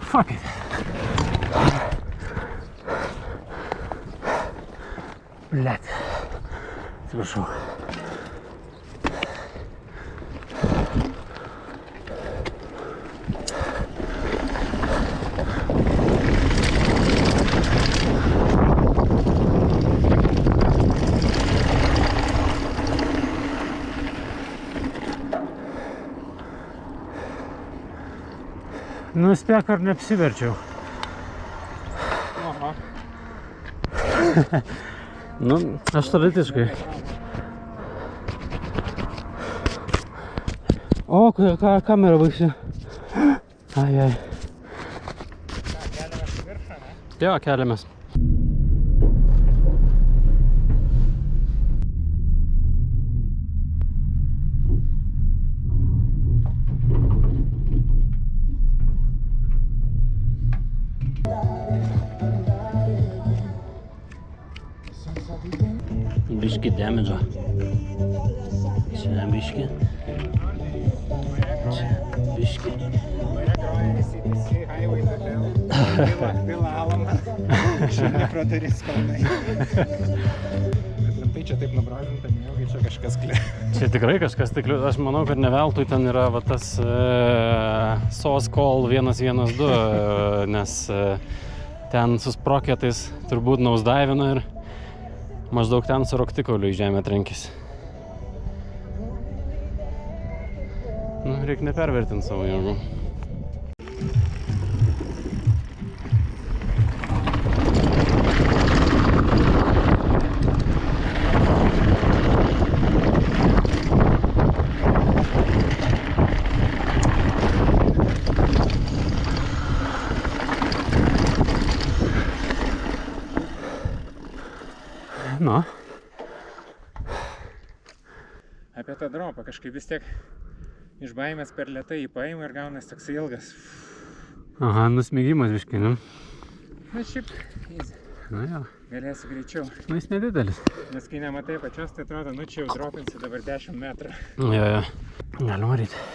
Fuck it. Блядь. Atsiprašau. Nu, spėk, ar neapsiverčiau. Aha. Nu, aš traditiškai. O, kamera baigsi. Ai. Keliamės į viršą, ne? Jo, keliamės. Biški damage. Čia biški. Čia biški. ACDC Highway to Hell. Vila Alama. Šiandien pro duris kalnai. Tai čia taip nubražinta, nejaugi čia kažkas Čia tikrai kažkas tikliu. Aš manau, kad ne veltui ten yra va, tas SOS call 112, nes ten su sproketais turbūt nosedive'ino ir maždaug ten su raktikauliu į žemę trenkėsi. Nu, reikia nepervertinti savo jėgų. Nu. Apie tą dropą kažkaip vis tiek iš baimės per lėtai jį paima ir gaunas toks ilgas. Aha, nusmėgimas biškai, ne? Na šiaip, Na jo. galėsiu greičiau. Nu, jis nedidelis. Nes kai nematai pačios, tai atrodo, nu čia jau dropinsi dabar 10 metrų. Jo. Galima varyti.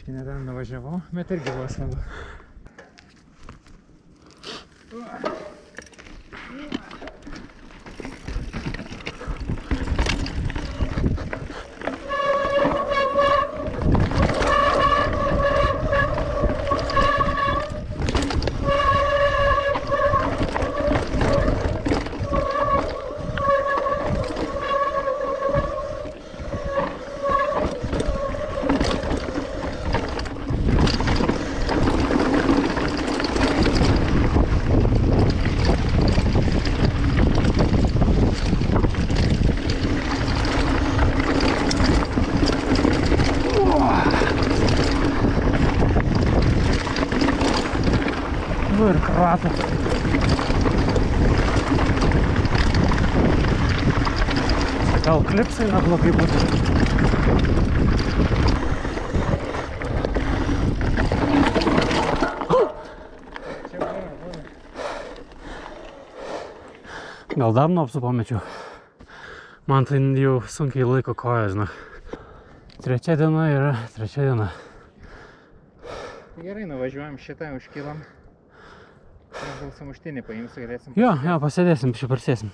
Nedam nuvažiavau, bet irgi buvo smagu. Nu ir kratą. Gal klipsai neblogai būtų. Gal dar nuopsų pamečiau. Man tai jau sunkiai laiko koją, žinok. Trečia diena yra trečia diena. Gerai, nuvažiuojam šitą, užkilam. Aš gal sumuštinį paimsiu, galėsim. Jo, pasėdėsim, šiparsėsim.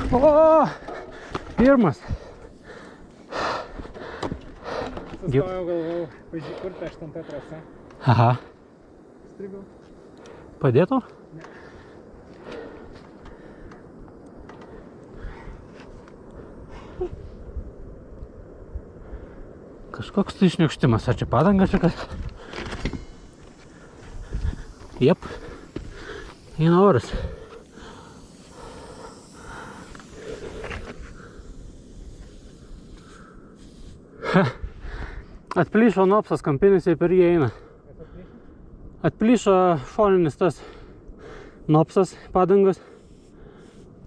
O, pirmas. Sustojau, galvojau, pažiūrėjau, kur ta 8 trasa. Aha. Strigau. Padėtų? Ne. Kažkoks tai šniukštimas, ar čia padanga čia kas? Jep. Eina oras. Atplyšo nopsas kampinis ir per jį eina. Atplyšo šoninis tas nopsas padangos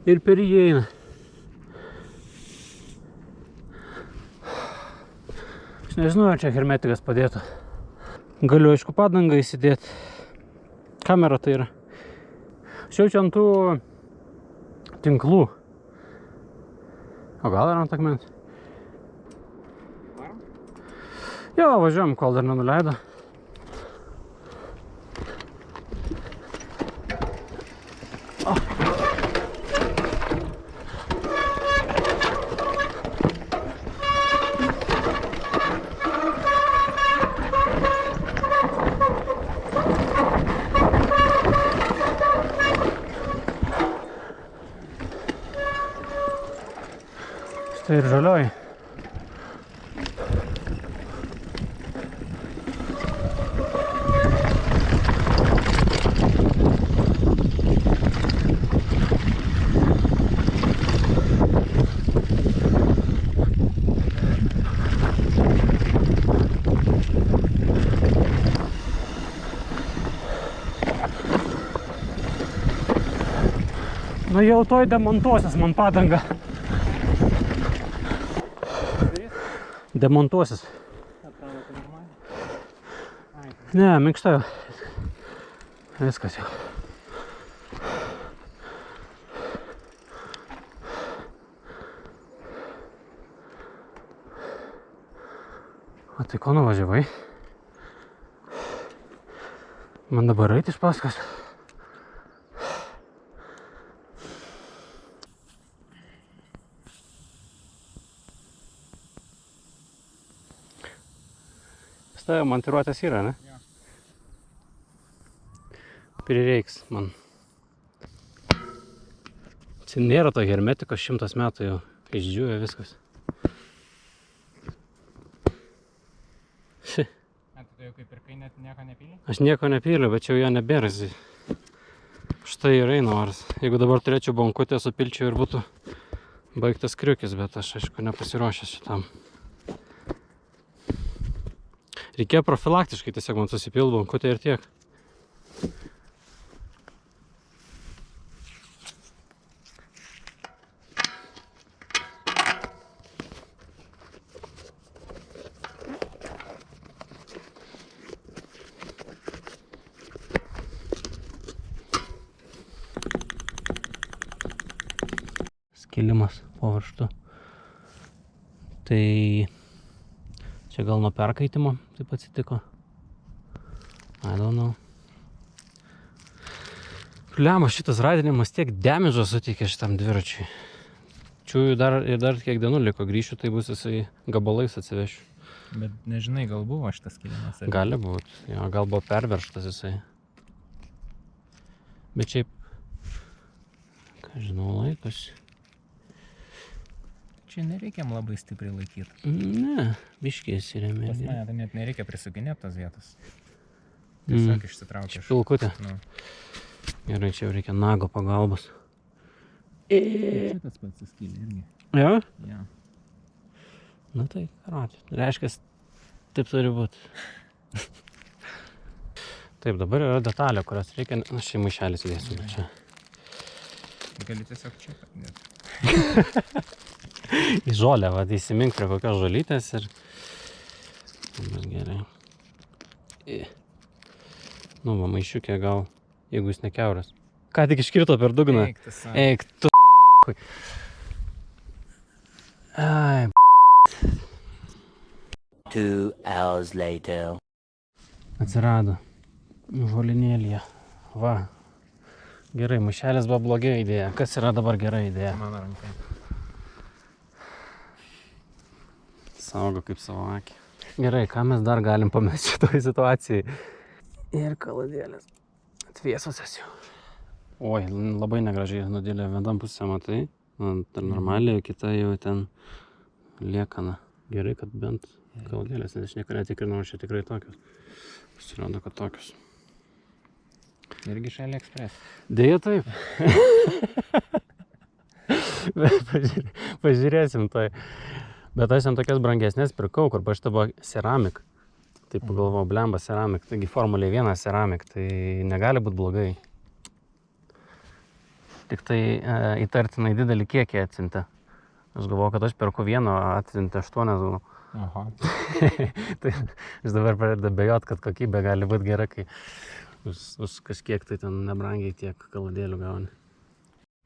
ir per jį eina. Aš nežinau, ar čia hermetikas padėtų. Galiu, aišku, padangą įsidėti. Kamera tai yra. Aš jaučiu ant tų tinklų. O gal yra ant akmens? Jo, važiuojam, kol dar nenuleido. Štai ir žalioji. Nu jau toj demontuosis man padanga. Demontuosis. Ne, minkšta jau. Viskas jau. O tai ko nuvažiavai? Man dabar eit iš paskos. Pas tave montiruotės yra, ne? Jo. Prireiks man. Čia nėra to hermetikos 100 metų jau. Išdžiūvė viskas. Tu jau kaip ir kai net nieko nepylė? Aš nieko nepyliu, bet čia jau jo nebėra. Štai ir eina oras. Jeigu dabar turėčiau bonkutę supilčiau ir būtų baigtas kriukis, bet aš aišku nepasiruošęs šitam. Reikėjo profilaktiškai tiesiog man susipilt bonkutę ir tiek. Skilimas po varžtu. Tai čia gal nuo perkaitimo taip atsitiko. I don't know. Pliama, šitas radinimas tiek damage'o suteikė šitam dviračiui. Čiūju dar kiek dienų liko grįšiu, tai bus jisai gabalais atsivešiu. Bet nežinai, gal buvo šitas skilimas? Gali būt. Jo, gal buvo perveržtas jisai. Bet šiaip, ką žinau, laikas. Čia nereikia labai stipriai laikyti. Ne, biškiai įsirėmė. Pas mane tai net nereikia prisukinėti tos vietos. Tiesiog išsitraukia. Pilkutė. Nu. Gerai, čia jau reikia nago pagalbos. Šitas pats suskylė irgi. Jo? Jo. Na tai, karoti. Reiškia, taip turi būti. Taip, dabar yra detalė, kurios reikia... Na, šį maišelį sudėsiu, bet čia. Gali tiesiog čia padėti. Į žolę, va, įsimink prie kokios žolytės ir... Bus gerai. Nu, va, maišiukė gal, jeigu jis ne kiauras. Ką tik iškrito per dugną? Eik, tu... Ai, 2 hours later. atsirado. Žolinėlėje. Va. Gerai, maišelis buvo blogia idėja. Kas yra dabar gera idėja? Mano rankai. Saugo kaip savo akį. Gerai, ką mes dar galim pamesti šitoj situacijai? Ir kaladėlės. Atvėsusios jau. Oi, labai negražiai nudėlė. Vienam pusę matai. Dar normaliai, kita jau ten liekana. Gerai, kad bent kaladėlės, nes aš niekada tikrinau, čia tikrai tokios. Pasirodo, kad tokios. Irgi iš AliExpress. Deja taip. Pažiūrėsim tai. Bet aš jam tokias brangesnės pirkau, kur pašta buvo Ceramic. Tai pagalvojau, blemba Ceramic. Taigi Formulė 1 Ceramic, tai negali būti blogai. Tik tai įtartinai didelį kiekį atsiuntė. Aš galvoju, kad aš perku vieną, atsiuntė 8. Aha. Tai aš dabar pradedu bejot, kad kokybė gali būti gera, kai už kažkiek tai ten nebrangiai tiek kaladėlių gauni.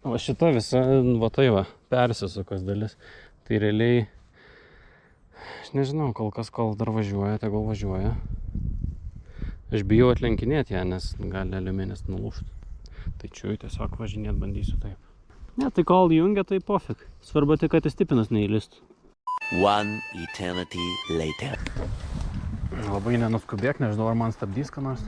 O šita visa, va tai va, persisukos dalis. Tai realiai, aš nežinau, kol kas, kol dar važiuoja, tegul važiuoja. Aš bijau atlenkinėti ją, nes gali aliuminis nulūžti. Tai čiui tiesiog važinėt bandysiu taip. Ne, tai kol jungia, tai pofik. Svarbu tik, kad stipinas neįlistų. 1 eternity later. Labai nenuskubėk, nežinau, ar man stabdys ką nors.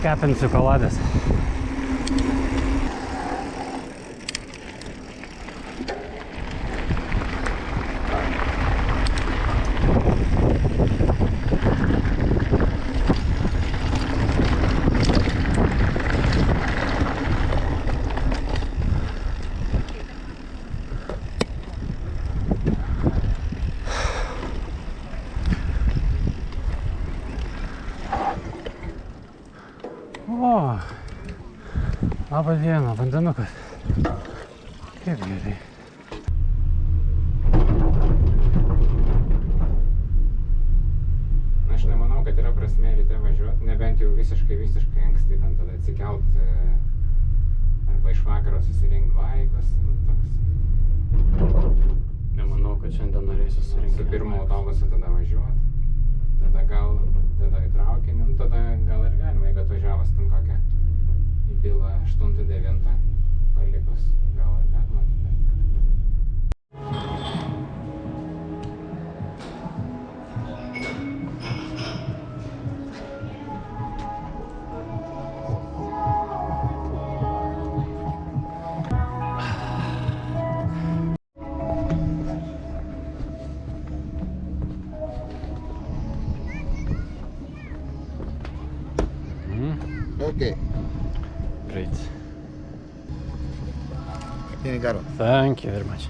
Kepinsiu kaladės. O, labą dieną, vandenukas. Kaip gerai. Aš nemanau, kad yra prasmė ryte važiuoti, nebent jau visiškai anksti ten tada atsikelt arba iš vakaro susirinkti vaikus. Nu, toks. Nemanau, kad šiandien norėsiu surinkti. Su pirmo autobusu tada važiuoti. Tada į traukinį, nu tada gal ir galima, jeigu atvažiavus ten kokią į Bilą 8-9 palikus, gal ir galima tada. Okay. Great. Tieni garo. Thank you very much.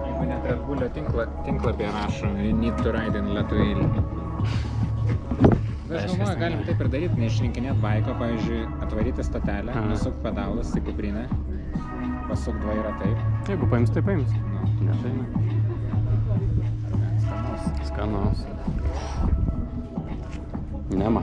Jeigu net Red Bull'o tinklapyje rašo you need to ride in Lietuvilį. Aš galvoju, galim taip ir daryti, neišrinkinėt baiko, pavyzdžiui, atvaryti stotelę, nusuk pedalus į kuprinę, pasuk dvairą taip. Jeigu paims, tai paims. Nu. Ne, tai ne. Skanaus. Nema.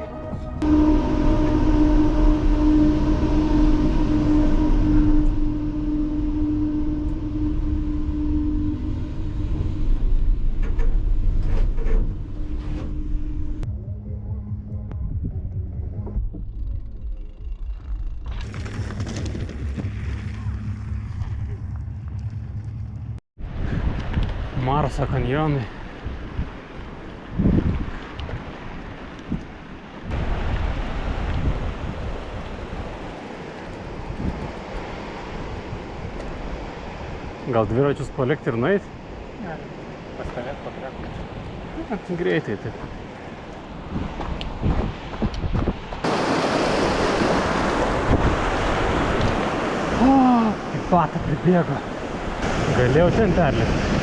Marso kanjonai. Gal dviračius palikti ir nueit? Ne, pastovėt patraukti. Greitai taip. Kaip patą pribėgo. Galėjau ten perlipti.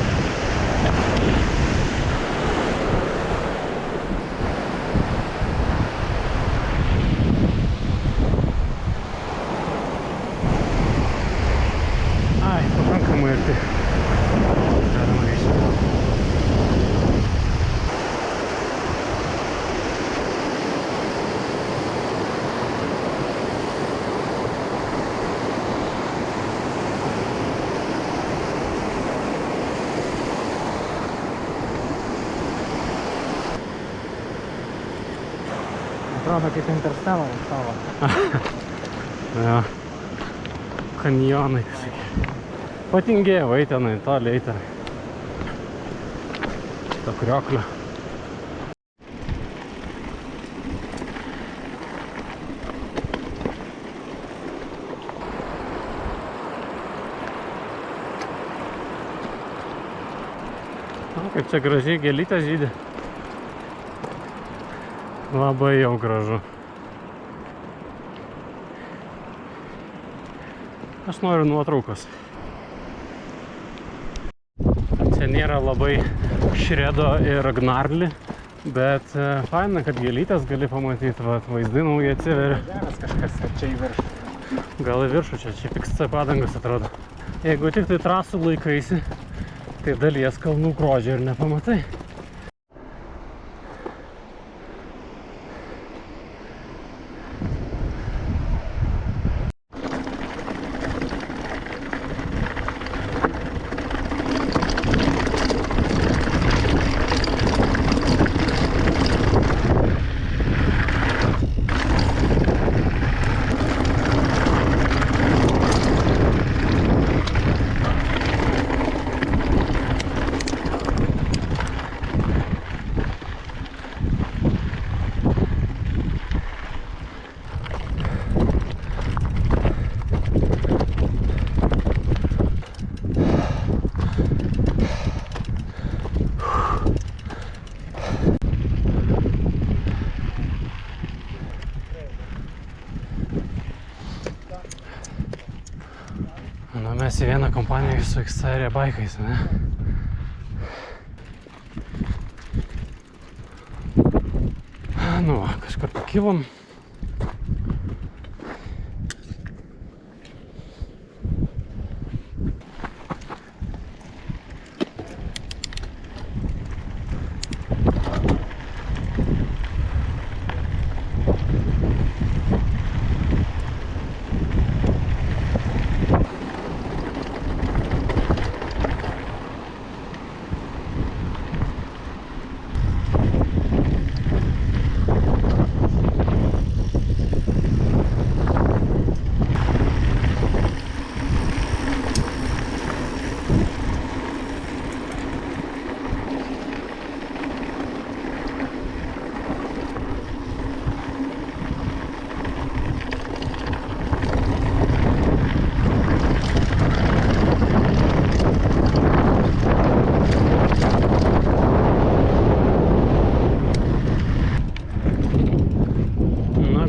Ai, pakankamai arti. Galima grįžti. Atrodo kaip Interstellar savo. Ja. Kanjonai kažkokie. Patingėjau eit tenai, toliai eit tenai. To krioklio. Kaip čia gražiai gėlytės žydi. Labai jau gražu. Aš noriu nuotraukos. Čia nėra labai šredo ir gnarli, bet faina, kad gėlytės gali pamatyti, vaizdai nauji atsiveria. Kažkas čia į viršų. Gal į viršų, čia XC padangas atrodo. Jeigu tik tai trasų laikaisi, tai dalies kalnų grožio ir nepamatai. kompanija su Xterra baikais, ne? Nu va, kažkur pakilom.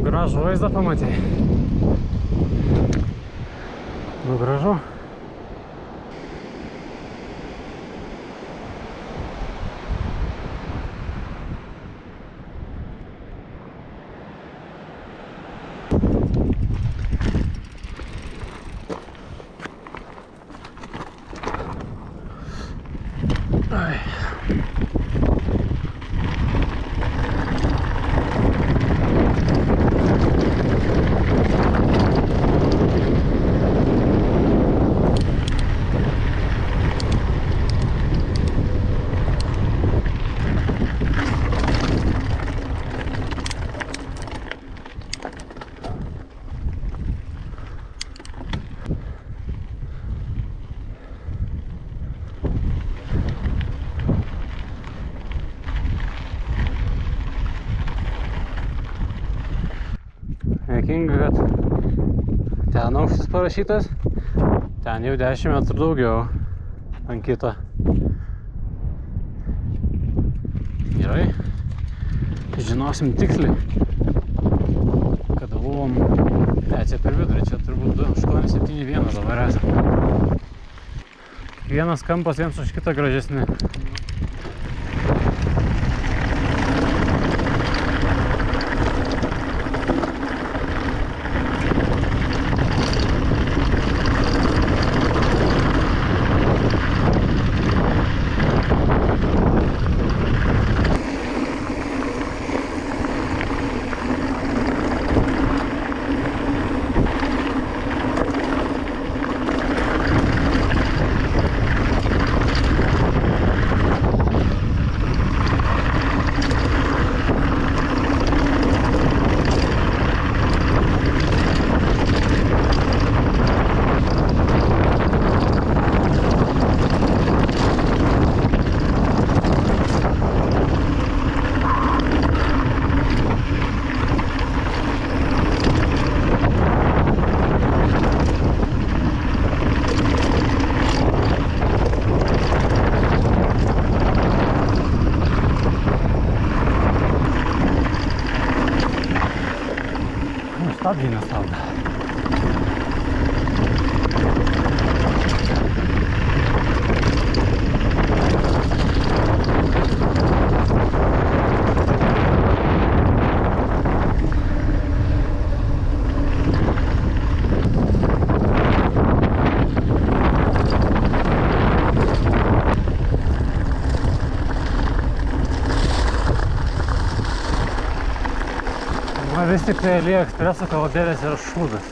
Gražų vaizdą pamatėjai. Nu, gražu. Ai. Juokinga, kad ten aukštis parašytas, ten jau 10 metrų daugiau ant kito. Gerai, žinosim tiksliai, kada buvom, čia per vidurį, čia turbūt 2,871 dabar esam. Vienas kampas viens už kitą gražesni. Stabdžiai nestabdo. Vis tik tai AliExpreso kalabėlės yra šūdas.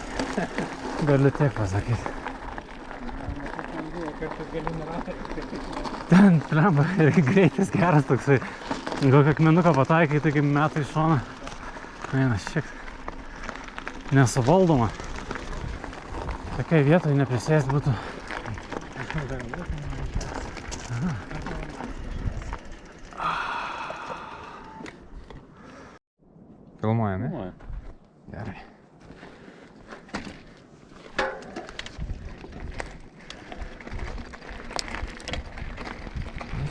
Galiu tiek pasakyti. Ten, plemba, ir greitis geras toksai. Gal akmenuką pataikai, tai kaip metai iš šoną. Vienas šiek nesuvaldoma. Tokiai vietoj neprisėst būtų. Filmuojame? Gerai.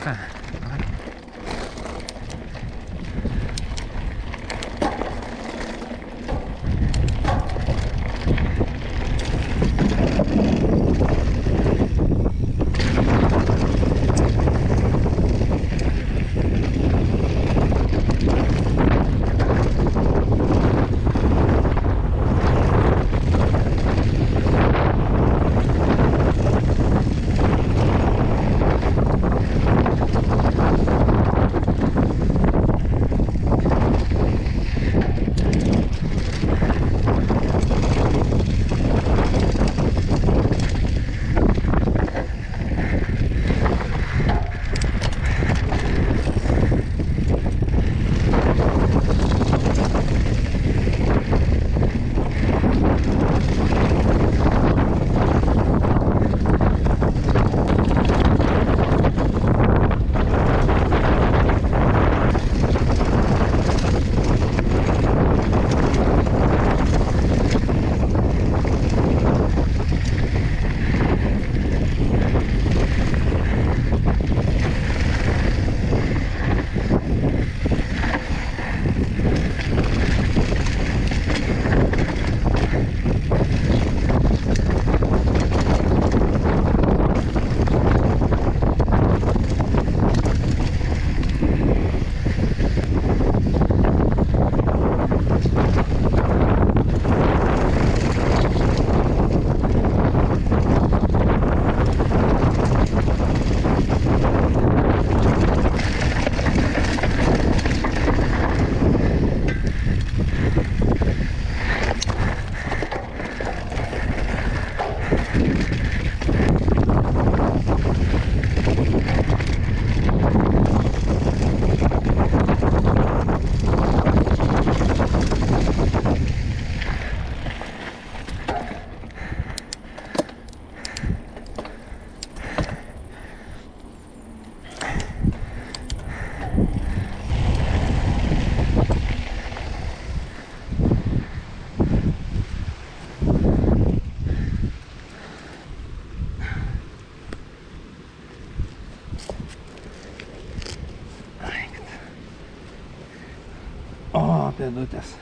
Ką? pėdutės.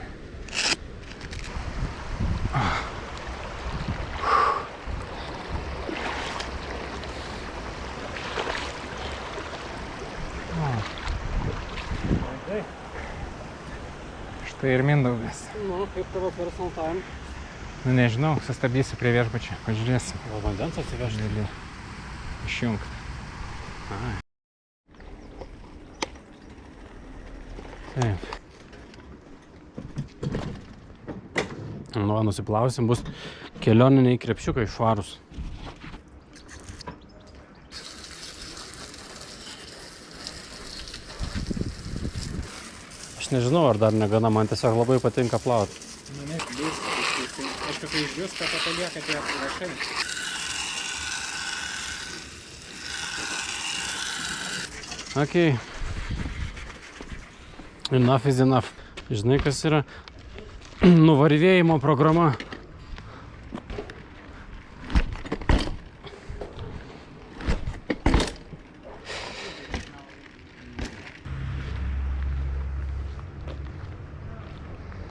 Štai ir Mindaugas. Nu, kaip tavo personal time? Nu, nežinau, sustabdysiu prie viešbučio, pažiūrėsiu. Gal vandens atsivežti? Gali išjungti. Taip. Nu, va, nusiplausim, bus kelioniniai krepšiukai švarus. Aš nežinau, ar dar negana, man tiesiog labai patinka plauti. Nu, aišku, kai išdžiūsta, po to lieka tie lašai. Okay. Enough is enough. Žinai, kas yra nuvarvėjimo programa?